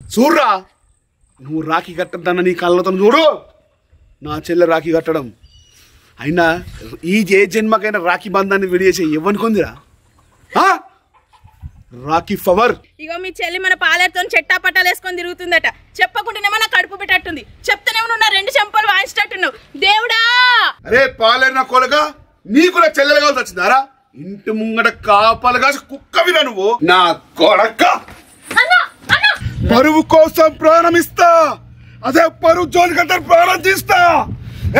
చూడరా, నువ్వు రాఖీ కట్టద్దన్న నీ కళ్ళతో చూడు నా చెల్లె రాఖీ కట్టడం. అయినా ఏ జన్మకైనా రాఖీ బంధాన్ని విడిచేసే ఇవ్వనుకుందిరా రాఖీ పవర్. ఇగో మీ చెల్లి మన పాలేరుతో చెట్టా పట్టాలు వేసుకొని తిరుగుతుందట. చెప్పకుండానేమో నా కడుపు పెట్టట్టుంది, చెప్తేనేమో నువ్వు నా 2 చెంపలు వాయించేటట్టున్నావు. దేవుడా! అరే పాలేరు నా కొలగా, నీకు నా చెల్లెలు కావాల్సి వచ్చిందారా? ఇంటి ముంగట కాపాలు కాసి కుక్కవిరా నువ్వు నా కొడక. పరువు కోసం ప్రాణమిస్తా, అదే పరువు జోలి కంటే ప్రాణం తీస్తా.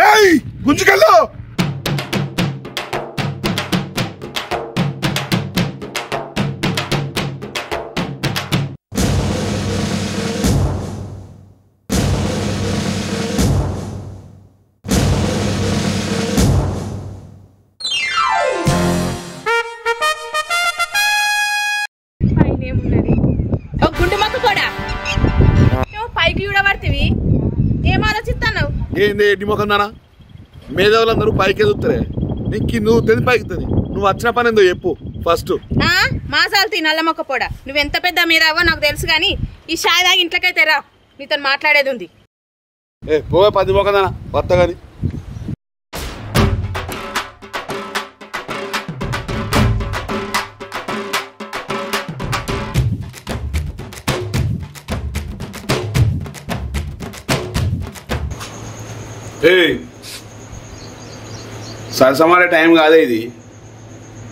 ఏయ్ గుంజుకెళ్ళు. పైకి చూడబడుతుంది, ఏం ఆలోచిస్తున్నావు? ఏంది ఎడ్డి మొఖం నానా? మేధావులందరూ పైకి ఎదుగుతారే, నీకు కింద తెది పైకితుంది. నువ్వు వచ్చిన పని ఏందో చెప్పు ఫస్ట్. మాసాలు తీ నల్ల మొక్క పోడా. నువ్వెంత పెద్ద మీదావో నాకు తెలుసు కానీ ఈ షాయ్ దాగి ఇంట్లోకైతే రా, నీతో మాట్లాడేది ఉంది. పోవే 10 మొక్క నానా వస్తా కానీ. సరసమాడే టైం కాదే ఇది,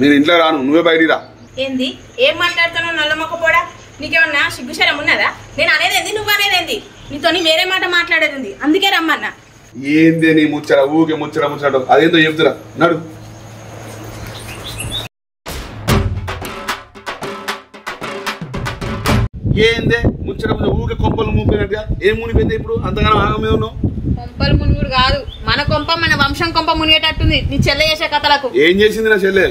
నేను ఇంట్లో రాను, నువ్వే బయటికి రా. ఏంది ఏం మాట్లాడుతున్నావు నల్ల మొక్క పోడా? నీకేమన్నా సిగ్గుశరం ఉన్నదా? నేను అనేది ఏంది, నువ్వు అనేది ఏంది? నీతో వేరే మాట మాట్లాడేది ఉంది, అందుకే రమ్మన్నా. ఏంది నీ ముచ్చట? ఊకే ముచ్చట అదేందో చెప్తురా నడు. ఏందే ముచ్చట ఊకే కొంపలు మూపినట్టుగా? ఏం మునిపోయింది ఇప్పుడు అంతగానో ఆగ మీద ఉన్నావు? కొంపలు మునుగుడు కాదు, మన కొంప మన వంశం కొంప మునిగేటట్టుంది నీ చెల్లె చేసే కథలకు. ఏం చేసింది నా చెల్లె?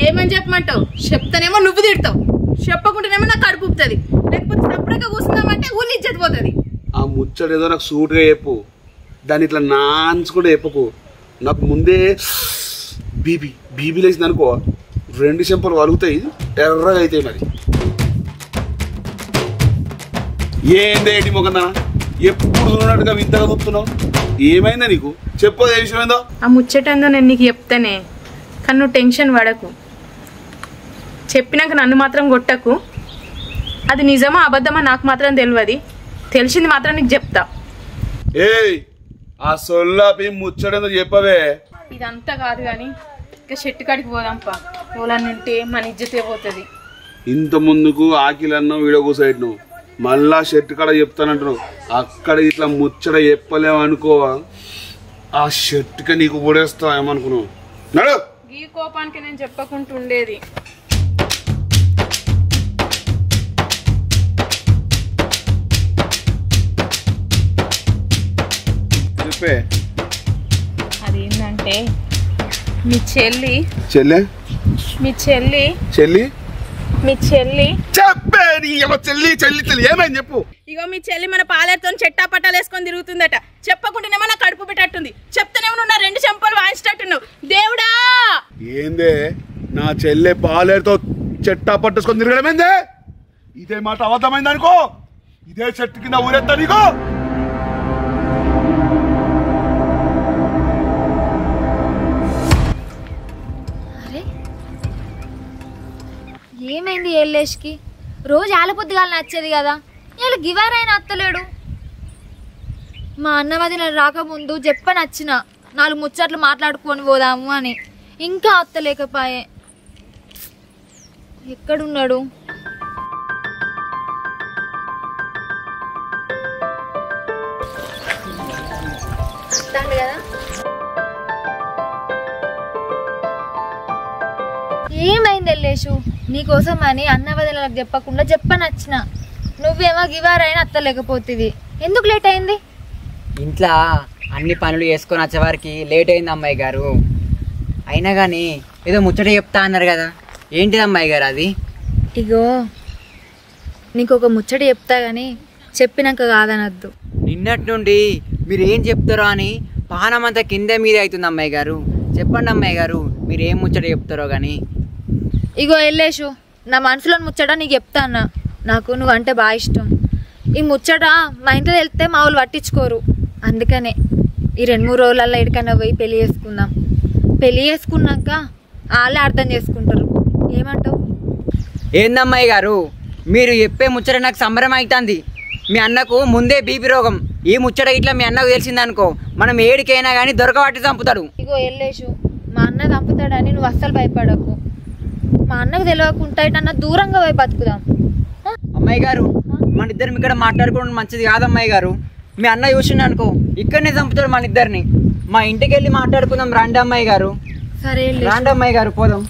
ఏమని చెప్పమంటావు? చెప్తానేమో నువ్వు తిడతావు, చెప్పకుంటేనేమో నాకు కడుపుతుంది, లేకపోతే సపరేట్గా కూర్చుందామంటే ఊళ్ళు ఇజ్జత్ పోతుంది. ఆ ముచ్చట ఏదో నాకు సూట్గా చెప్పు, దాన్ని ఇట్లా నాన్చుకుంటే చెప్పకు. నాకు ముందే బీబీ లేచింది అనుకో, 2 చెంపలు వలుగుతాయి, ఎర్రగా అవుతాయి. మరి ఏందేటి మొగన్నా ఎప్పుడు ఉన్నట్టుగా వింతగా చూస్తున్నావు? ఏమైందా నీకు? చెప్పు, ఏ విషయం ఏందో. ఆ ముచ్చటందో నేను నీకు చెప్తానే, కానీ నువ్వు టెన్షన్ పడకు. చెప్పినాక నన్ను మాత్రం కొట్టకు. అది నిజమా అబద్ధమా నాకు మాత్రం తెలియదు, తెలిసింది మాత్రం నీకు చెప్తా. ఏయ్ ఆ సొల్లాపి ముచ్చటేందో చెప్పవే. ఇదంతా కాదు కానీ ఇంకా చెట్టు కాడికి పోదాంపా, పోలాన్నింటే మన ఇజ్జతే పోతుంది. ఇంత ముందుకు ఆకిలన్నావు, వీడియో కూసైట్ నువ్వు మళ్ళా షర్ట్ కాడ చెప్తానంటున్నావు. అక్కడ ఇట్లా ముచ్చట చెప్పలేమనుకో, ఆ షర్ట్కి నీకు పొడేస్తావు ఏమనుకున్నావు? నడు. ఈ కోపానికి నేను చెప్పకుంటుండేది. చెప్పే. అదేంటంటే మీ చెల్లి చెప్పే. చెల్లి ఏమైంది చెప్పు. ఇగో మీ చెల్లి మన పాలేరుతో చెట్టా పట్టాలు వేసుకొని తిరుగుతుందట. చెప్పకుండానేమో నా కడుపు పెట్టట్టుంది, చెప్తేనేమో నువ్వు నా 2 చెంపలు వాయించేటట్టున్నావు. దేవుడా! ఏందే నా చెల్లె పాలేరుతో చెట్టా పట్టేసుకొని తిరగడమేందే? ఇదే మాట అబద్ధమైంది అనుకో, ఇదే చెట్టు కింద ఊరేస్తా నీకు. ఏమైంది ఎల్లేష్కి? రోజు ఆలపొద్దుగాల నచ్చేది కదా, ఇలా గివారైనా అత్తలేడు. మా అన్నవదిన రాకముందు చెప్పనచ్చిన 4 ముచ్చట్లు మాట్లాడుకొని పోదాము అని, ఇంకా అత్తలేకపాయే. ఎక్కడున్నాడు? కదా ఏమైంది ఎల్లేషు? నీకోసం అని అన్నవదినలకు చెప్పకుండా చెప్పనచ్చిన, నువ్వేమో గివారైనా అత్తలేకపోతుంది. ఎందుకు లేట్ అయింది? ఇంట్లో అన్ని పనులు చేసుకొని వచ్చేవారికి లేట్ అయింది అమ్మాయి గారు. అయినా కానీ ఏదో ముచ్చట చెప్తా అన్నారు కదా, ఏంటిది అమ్మాయి గారు అది? ఇగో నీకు ఒక ముచ్చట చెప్తా గానీ చెప్పినాక కాదనద్దు. నిన్నటి నుండి మీరు ఏం చెప్తారో అని పానం అంతా కింద మీద అవుతుంది అమ్మాయి గారు. చెప్పండి అమ్మాయి గారు, మీరు ఏం ముచ్చట చెప్తారో కానీ. ఇగో ఎల్లేషు, నా మనసులో ముచ్చట నీకు చెప్తా అన్న. నాకు నువ్వు అంటే బాగా ఇష్టం. ఈ ముచ్చట మా ఇంట్లో వెళ్తే మా వాళ్ళు పట్టించుకోరు. అందుకనే ఈ 2-3 రోజులలో ఎక్కడికైనా పోయి పెళ్లి చేసుకుందాం. పెళ్లి చేసుకున్నాక వాళ్ళే అర్థం చేసుకుంటారు. ఏమంటావు? ఏందమ్మాయి గారు మీరు చెప్పే ముచ్చట నాకు సంబరం అవుతుంది. మీ అన్నకు ముందే బీపీ రోగం. ఈ ముచ్చట ఇట్లా మీ అన్నకు తెలిసిందనుకో మనం ఏడికైనా కానీ దొరకబట్టి చంపుతాడు. ఇగో ఎల్లేషు, మా అన్న చంపుతాడని నువ్వు అస్సలు భయపడకు. మా అన్నకు తెలియకుండా అన్న దూరంగా పోయి బతుకుదాం. అమ్మాయి గారు మన ఇద్దరం ఇక్కడ మాట్లాడుకోవడం మంచిది కాదమ్మాయి గారు. మీ అన్న చూసిండు అనుకో ఇక్కడనే చంపుతాడు మన ఇద్దరిని. మా ఇంటికి వెళ్ళి మాట్లాడుకుందాం రాండి అమ్మాయి గారు. సరే రాండి అమ్మాయి గారు పోదాం.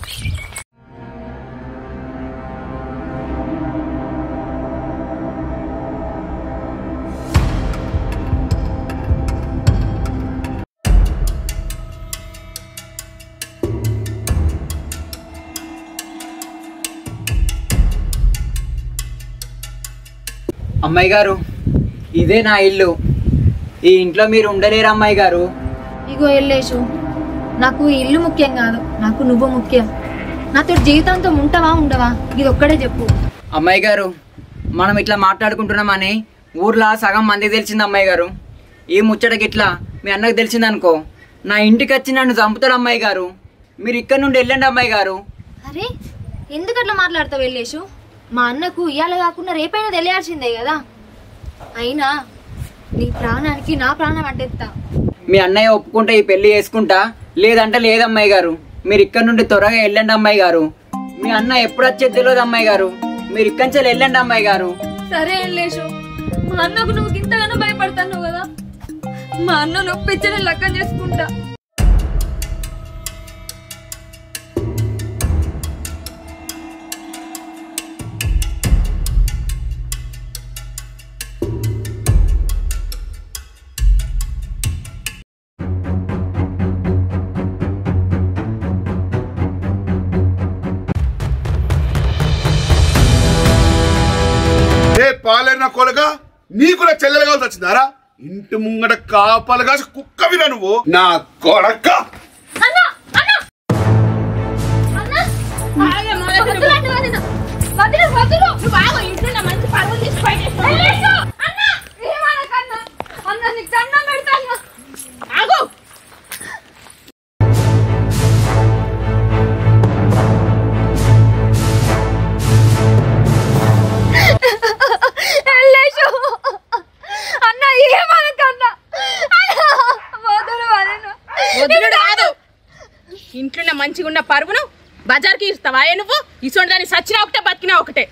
అమ్మాయి గారు ఇదే నా ఇల్లు. ఈ ఇంట్లో మీరు ఉండలేరు అమ్మాయి గారు. ఇగో ఎల్లేషు, నాకు ఇల్లు ముఖ్యం కాదు, నాకు నువ్వు ముఖ్యం. నాతో జీవితంతో ఉంటావా ఉండవా ఇది ఒక్కడే చెప్పు. అమ్మాయి గారు మనం ఇట్లా మాట్లాడుకుంటున్నామని ఊర్లో సగం మందికి తెలిసింది అమ్మాయి గారు. ఈ ముచ్చటకి ఇట్లా మీ అన్నకు తెలిసిందనుకో నా ఇంటికి వచ్చి నన్ను చంపుతాడు అమ్మాయి గారు. మీరు ఇక్కడ నుండి వెళ్ళండి అమ్మాయి గారు. అరే ఎందుకు అట్లా మాట్లాడతావు ఎల్లేషు? మా అన్నకు ఇయ్యాల కాకుండా రేపైనా తెలియాల్సిందే కదా. అయినా నీ ప్రాణానికి నా ప్రాణం అంటేస్తా. మీ అన్నయ్య ఒప్పుకుంటే ఈ పెళ్లి చేసుకుంటా, లేదంటే లేదమ్మాయి గారు. మీరు ఇక్కడ నుండి త్వరగా వెళ్ళండి అమ్మాయి గారు. మీ అన్న ఎప్పుడు వచ్చేది తెలియదు అమ్మాయి గారు. మీరు ఇక్కడి నుంచి వెళ్ళండి అమ్మాయి గారు. సరే ఎల్లేషు, మా అన్నకు నువ్వు ఇంతగానో భయపడతాను కదా. మా అన్న నొప్పిచ్చని లెక్క చేసుకుంటా. పాలేరు కొలగా నీకు నా చెల్లెలు కావాల్సి వచ్చిందారా? ఇంటి ముంగట కాపలుగా కుక్కవిరా నువ్వు నా కొడక. ఇంట్లో మంచిగా ఉన్న పరుగును బజార్కి ఇస్తావా? నువ్వు ఇసోంటి దాన్ని సచ్చినా ఒకటే బతికినా ఒకటే.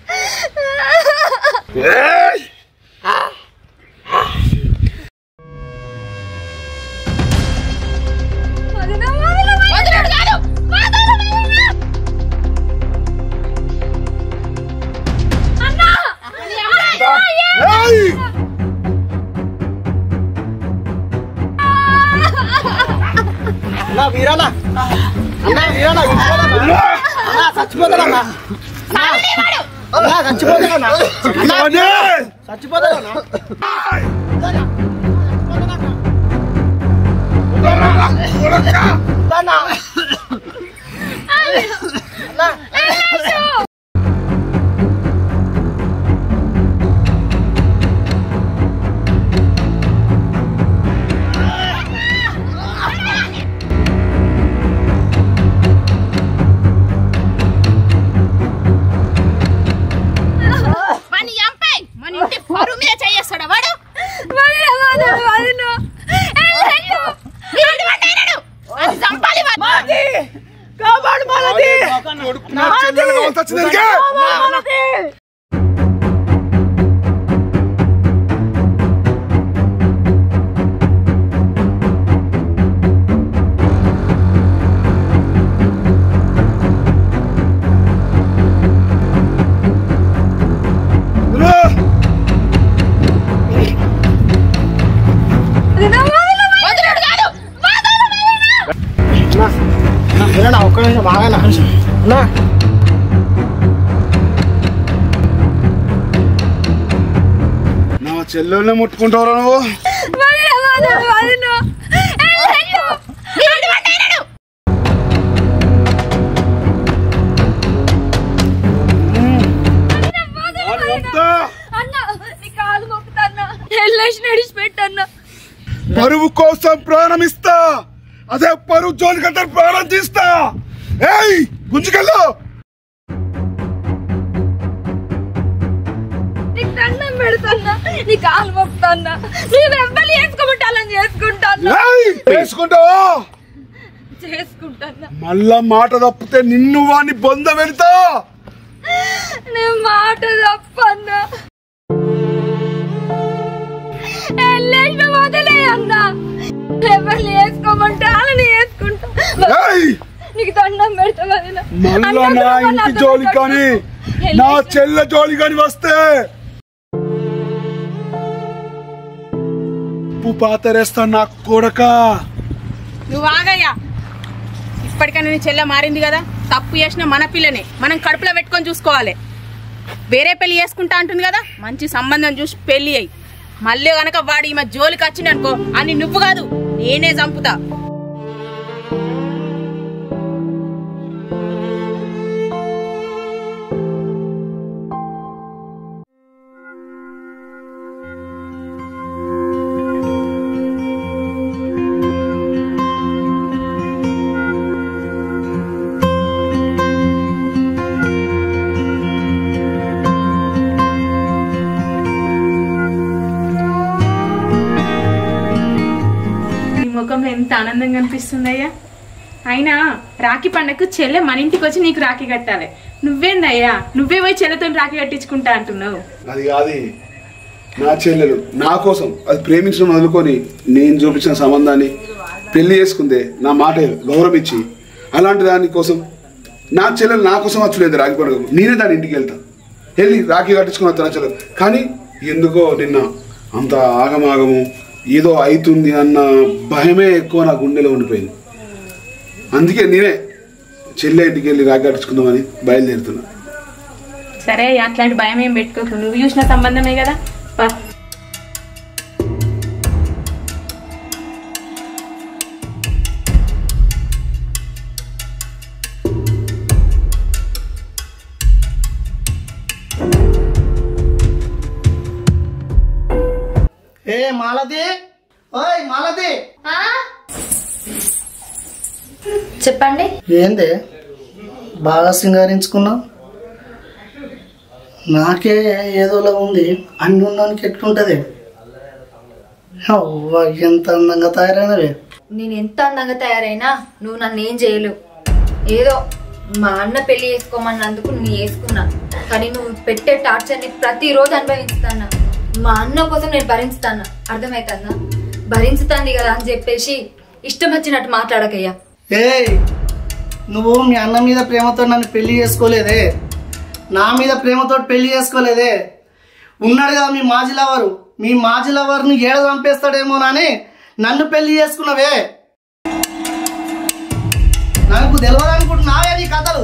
నా చెల్లెల్ని ముట్టుకుంటావురా నువ్వు? అన్న నీ కాలు ఎల్లేసి నడిచిపెట్టన్నా. పరువు కోసం ప్రాణం ఇస్తా, అదే పరువు జోలికంటే ప్రాణం తీస్తా. ఏయ్ గుంజుకెళ్ళు. నీకు దండం పెడతాన్నా, నీ కాలు మొక్కుతాన్నా. నువ్వు ఎవ్వరు చేసుకోమంటాలని చేసుకుంటాన్నా. చేసుకుంటావా? చేసుకుంటాన్నా. మళ్ళా మాట తప్పితే నిన్ను వాడిని బొంద పెడతా. నేను మాట తప్పన్నా. ఎల్లేసిన వదిలే అన్నా. ఎవరు చేసుకోమంటే వాళ్ళని చేసుకుంటా. నీకు దండం పెడతా వదిలే. మళ్ళా నా ఇంటి జోలి కానీ నా చెల్లె జోలి కానీ వస్తే ఉప్పు పాతరేస్తా నా కొడక. నువ్వు ఆగయ్యా. ఇప్పటికైనా నీ చెల్లె మారింది కదా, తప్పు చేసిన మన పిల్లనే మనం కడుపులో పెట్టుకొని చూసుకోవాలి. వేరే పెళ్లి చేసుకుంటా అంటుంది కదా, మంచి సంబంధం చూసి పెళ్లి అయ్యి మళ్ళీ గనక వాడు ఈమె జోలికి వచ్చింది అనుకో, అని నువ్వు కాదు నేనే చంపుతా. ముఖంలో ఎంత ఆనందంగా అనిపిస్తుందయ్యా. అయినా రాఖీ పండగకు చెల్లె మన ఇంటికి వచ్చి నీకు రాఖీ కట్టాలి. నువ్వేందయ్యా, నువ్వే పోయి చెల్లెతో రాఖీ కట్టించుకుంటా అంటున్నావు. అది కాదు, నా చెల్లెలు నా కోసం అది ప్రేమించడం వదులుకొని నేను చూపించిన సంబంధాన్ని పెళ్లి చేసుకుందే నా మాట గౌరవం ఇచ్చి, అలాంటి దాని కోసం నా చెల్లెలు నా కోసం వచ్చలేదు రాఖీ పండుగ. నేనే దాని ఇంటికి వెళ్ళి రాఖీ కట్టించుకున్న తన చెల్లెలు. కానీ ఎందుకో నిన్న అంత ఆగమాగము ఏదో అవుతుంది అన్న భయమే ఎక్కువ నా గుండెలో ఉండిపోయింది. అందుకే నేనే చెల్లె ఇంటికి వెళ్ళి రాఖీ కట్టించుకుందామని బయలుదేరుతున్నా. సరే, అట్లాంటి భయం ఏం పెట్టుకోకు, నువ్వు చూసిన సంబంధమే కదా. ఏ మాలతి, ఓయ్ మాలతి. చెప్పండి. ఏంది బాగా సింగారించుకున్నావు? నాకే ఏదోలా ఉంది. అన్ని ఉన్నానికి ఎట్లుంటది? ఎంత అందంగా తయారైనవే. నేను ఎంత అందంగా తయారైనా నువ్వు నన్ను ఏం చేయలేవు. ఏదో మా అన్న పెళ్లి చేసుకోమన్నందుకు నేను చేసుకున్నా, కానీ నువ్వు పెట్టే టార్చర్ని ప్రతిరోజు అనుభవిస్తాను. మా అన్న కోసం నేను భరించుతాను, అర్థమవుతుందా? భరించుతాంది కదా అని చెప్పేసి ఇష్టం వచ్చినట్టు మాట్లాడకయ్యా. ఏయ్, నువ్వు మీ అన్న మీద ప్రేమతో నన్ను పెళ్లి చేసుకోలేదే, నా మీద ప్రేమతో పెళ్లి చేసుకోలేదే. ఉన్నాడు కదా మీ మాజీ లవరు, మీ మాజీ లవర్ని ఏడ చంపేస్తాడేమోనని నన్ను పెళ్లి చేసుకున్నావే. నాకు తెలియదనుకుంటున్నావే నీ కథలు.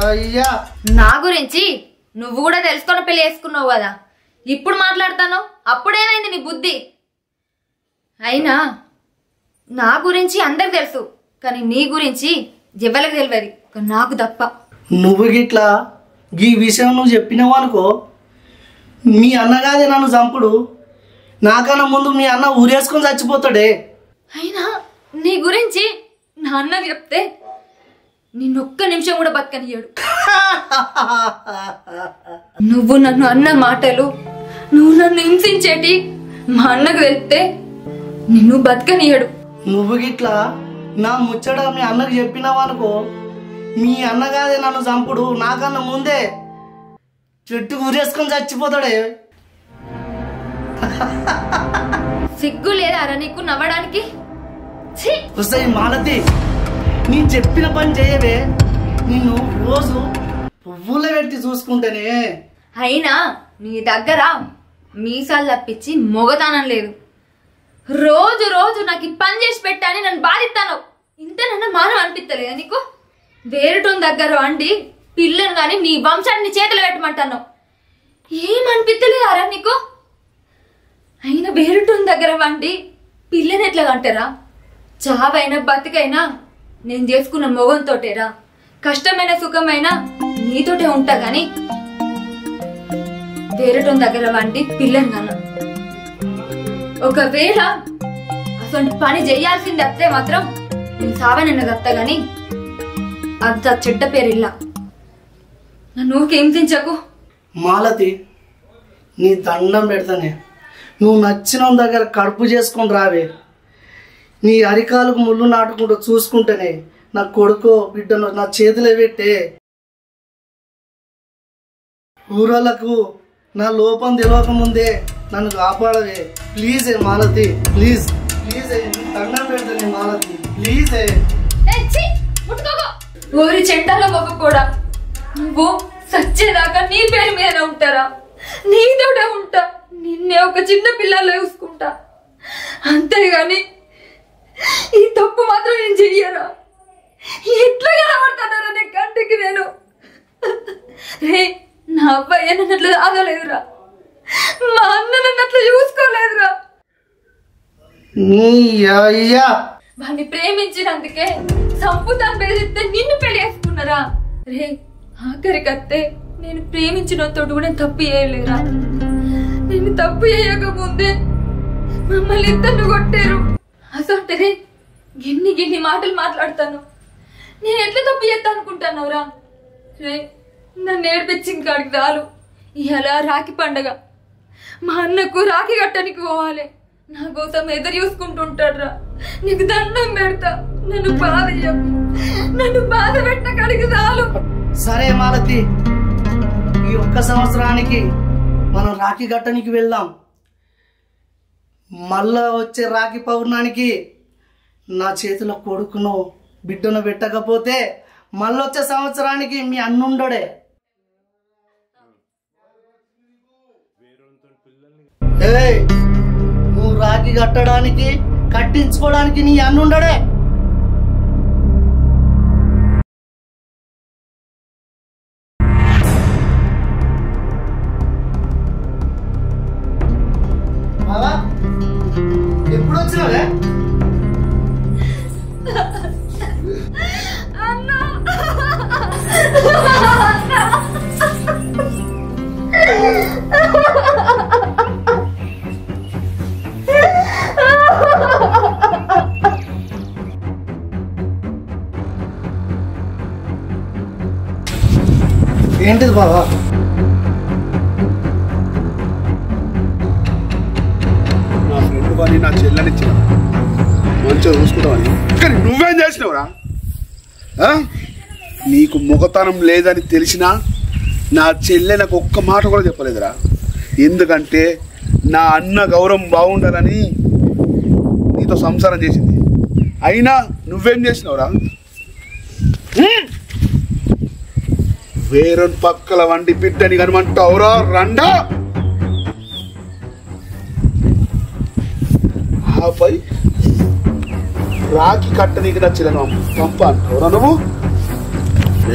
అయ్యా, నా గురించి నువ్వు కూడా తెలుసుకొని పెళ్లి చేసుకున్నావు కదా, ఇప్పుడు మాట్లాడతాను. అప్పుడేమైంది నీ బుద్ధి? అయినా నా గురించి అందరికి తెలుసు, కానీ నీ గురించి ఎవరికి తెలియదు, నాకు తప్ప. నువ్వు గిట్లా ఈ విషయం నువ్వు చెప్పినావు అనుకో, మీ అన్నగాదే నన్ను చంపుడు. నాకన్నా ముందు మీ అన్న ఊరేసుకొని చచ్చిపోతాడే. అయినా నీ గురించి నా అన్నకి చెప్తే నిన్నొక్క నిమిషం కూడా బతకనియ్యాడు. నువ్వు నన్ను అన్న మాటలు, నువ్వు నన్ను హింసించేటి మా అన్నకు వెళ్తే నిన్ను బతకనియ్యాడు. నువ్వు గిట్లా నా ముచ్చట మీ అన్నకు చెప్పినావు అనుకో, మీ అన్నగాదే నన్ను చంపుడు. నాకన్నా ముందే చెట్టు ఊరేసుకొని చచ్చిపోతాడే. సిగ్గు లేదా నీకు నవ్వడానికి? వస్తాయి మాలతి, నేను చెప్పిన పని చేయవే. నిన్ను రోజు పువ్వులో పెట్టి చూసుకుంటేనే. అయినా నీ దగ్గర మీసాలు తప్పించి మొగతానం లేదు. రోజు రోజు నాకు ఈ పని చేసి పెట్టాని నన్ను బాధిస్తాను. ఇంతనన్నా మానం అనిపిస్తలేదా నీకు? వేరుటోని దగ్గర అండి పిల్లను కానీ నీ వంశాన్ని చేతులు పెట్టమంటాను. ఏమనిపిస్తలేదారా నీకు? అయినా వేరుటోని దగ్గర వండి పిల్లని ఎట్లా అంటారా? చావైనా బతికైనా నేను చేసుకున్న మొగంతోటేరా. కష్టమైన సుఖమైనా నీతోటే ఉంటా గాని వేరేటోని దగ్గర వంటి పిల్లని కన్నా. ఒకవేళ అసలు పని చేయాల్సింది అత్తే మాత్రం నేను సావనన్న గత్త గాని అంత చెడ్డ పేరు ఇలా నన్ను ఊరికేం తించకు. మాలతి, నీ దండం పెడతానే, నువ్వు నచ్చిన దగ్గర కడుపు చేసుకొని రావే. నీ అరికాలకు ముళ్ళు నాటుకుంటూ చూసుకుంటేనే నా కొడుకో బిడ్డను నా చేతిలో పెట్టే. ఊరలకు నా లోపం తెలియక ముందే నన్ను కాపాడవే. ప్లీజే మాలతి, ప్లీజ్ ప్లీజ్, దండం పెడతానే మాలతి, ప్లీజే. ఊరి చెండాల మొక్క కూడా నువ్వు సచ్చేదాకా నీ పేరు మీద ఉంటారా? నీతోటే ఉంటా, నిన్నే ఒక చిన్న పిల్లలు చూసుకుంటా, అంతేగాని ఈ తప్పు మాత్రం నేను చెయ్యరా? ఎట్లా కనబడతానరా నీ కంటికి నేను? రే, నా అబ్బాయి నన్నట్లు ఆగలేదురా, మా అన్న నన్నట్లు చూసుకోలేదురా. అయ్యా వాడిని ప్రేమించినందుకే సంపుతాను బెదిరిస్తే నిన్ను పెళ్లి చేసుకున్నారా? రే, ఆఖరికత్తే నేను ప్రేమించిన తోడు కూడా తప్పు చేయలేరా? నేను తప్పు చేయకముందే మమ్మల్ని ఇద్దరు కొట్టారు. అసలు రే, గిన్ని మాటలు మాట్లాడతాను, నేను ఎట్లా తప్పు చేస్తా అనుకుంటానవరా? రే, నన్ను నేర్పించింది కాడికి చాలు. ఇలా రాఖీ పండగ, మా అన్నకు రాఖీ కట్టడానికి పోవాలి, నా కోసం ఎదురు చూసుకుంటుంటాడ్రా. నీకు దండం పెడతా, నన్ను బాధ చెప్పు, నన్ను బాధ పెట్టిన కాడికి చాలు. సరే మాలతి, ఈ ఒక్క సంవత్సరానికి మనం రాఖీ కట్టడానికి వెళ్దాం. మళ్ళా వచ్చే రాఖీ పౌర్ణానికి నా చేతిలో కొడుకును బిడ్డను పెట్టకపోతే మళ్ళొచ్చే సంవత్సరానికి మీ అన్నుండడే. నువ్వు రాఖీ కట్టడానికి కట్టించుకోవడానికి నీ అన్నుండడే. బావా, ఎప్పుడు వచ్చినావే? ఏంటిది బావా? నా ఫ్రెండ్ వాడిని నా చెల్లెనిచ్చిన మంచిగా చూసుకుంటామని, కానీ నువ్వేం చేసినావురా? నీకు ముఖతనం లేదని తెలిసినా నా చెల్లె నాకు ఒక్క మాట కూడా చెప్పలేదురా. ఎందుకంటే నా అన్న గౌరవం బాగుండాలని నీతో సంసారం చేసింది. అయినా నువ్వేం చేసినావురా? వేరొని పక్కల వండి బిడ్డని కనమంటావురా? రండా ఆపై రాఖీ కట్టనీకి నా చెల్లెను పంప అంటావురా నువ్వు?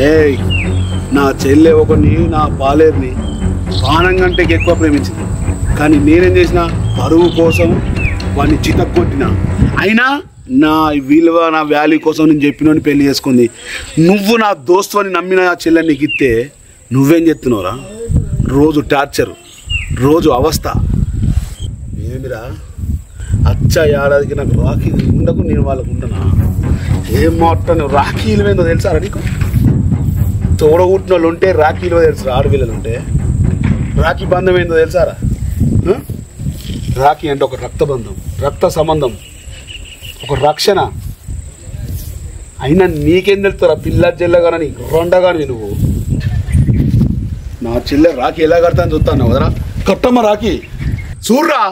రేయ్, నా చెల్లె ఒకరిని, నా పాలేరుని ప్రాణం కంటే ఎక్కువ ప్రేమించింది. కానీ నేనేం చేసిన, పరువు కోసం వాడిని చితక్కొట్టిన. అయినా నా విలువ, నా వాల్యూ కోసం నేను చెప్పినోని పెళ్లి చేసుకుంది. నువ్వు నా దోస్తు అని నమ్మిన నా చెల్లెని నీకు ఇస్తే నువ్వేం చెప్తున్నావురా? రోజు టార్చరు, రోజు అవస్థ. ఏమిరా, అచ్చా ఏడాదికి నాకు రాఖీ ఉండకు, నేను వాళ్ళకు ఉండనా? ఏం మాట్లాడు, రాఖీలు ఏందో తెలుసారా నీకు? తోడగుట్టిన వాళ్ళు ఉంటే రాఖీలో తెలుసు, ఆడపిల్లలు ఉంటే రాఖీ బంధం ఏందో తెలుసారా? రాఖీ అంటే ఒక రక్తబంధం, రక్త సంబంధం, ఒక రక్షణ. అయినా నీకేం తెలుస్తారా? పిల్ల చెల్లె కానీ రొండ కానీ నువ్వు. నా చెల్లె రాఖీ ఎలా కడతాను చూస్తాను కదరా? కట్టమ్మ రాఖీ చూడరా.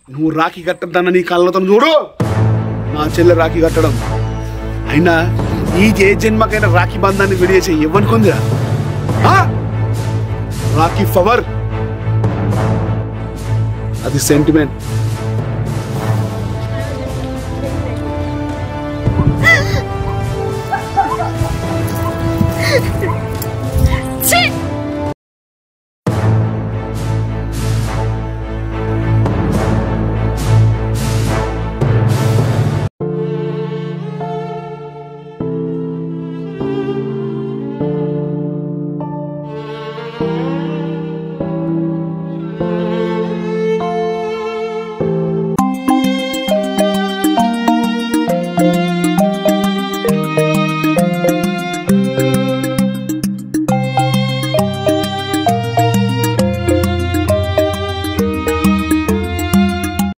నువ్వు రాఖీ కట్టద్దన్న నీ కళ్ళతో చూడు నా చెల్లె రాఖీ కట్టడం. అయినా ఈ ఏ జన్మకైనా రాఖీ బంధాన్ని విడిచేసి ఇవ్వనుకుందిరా? రాఖీ పవర్, అది సెంటిమెంట్.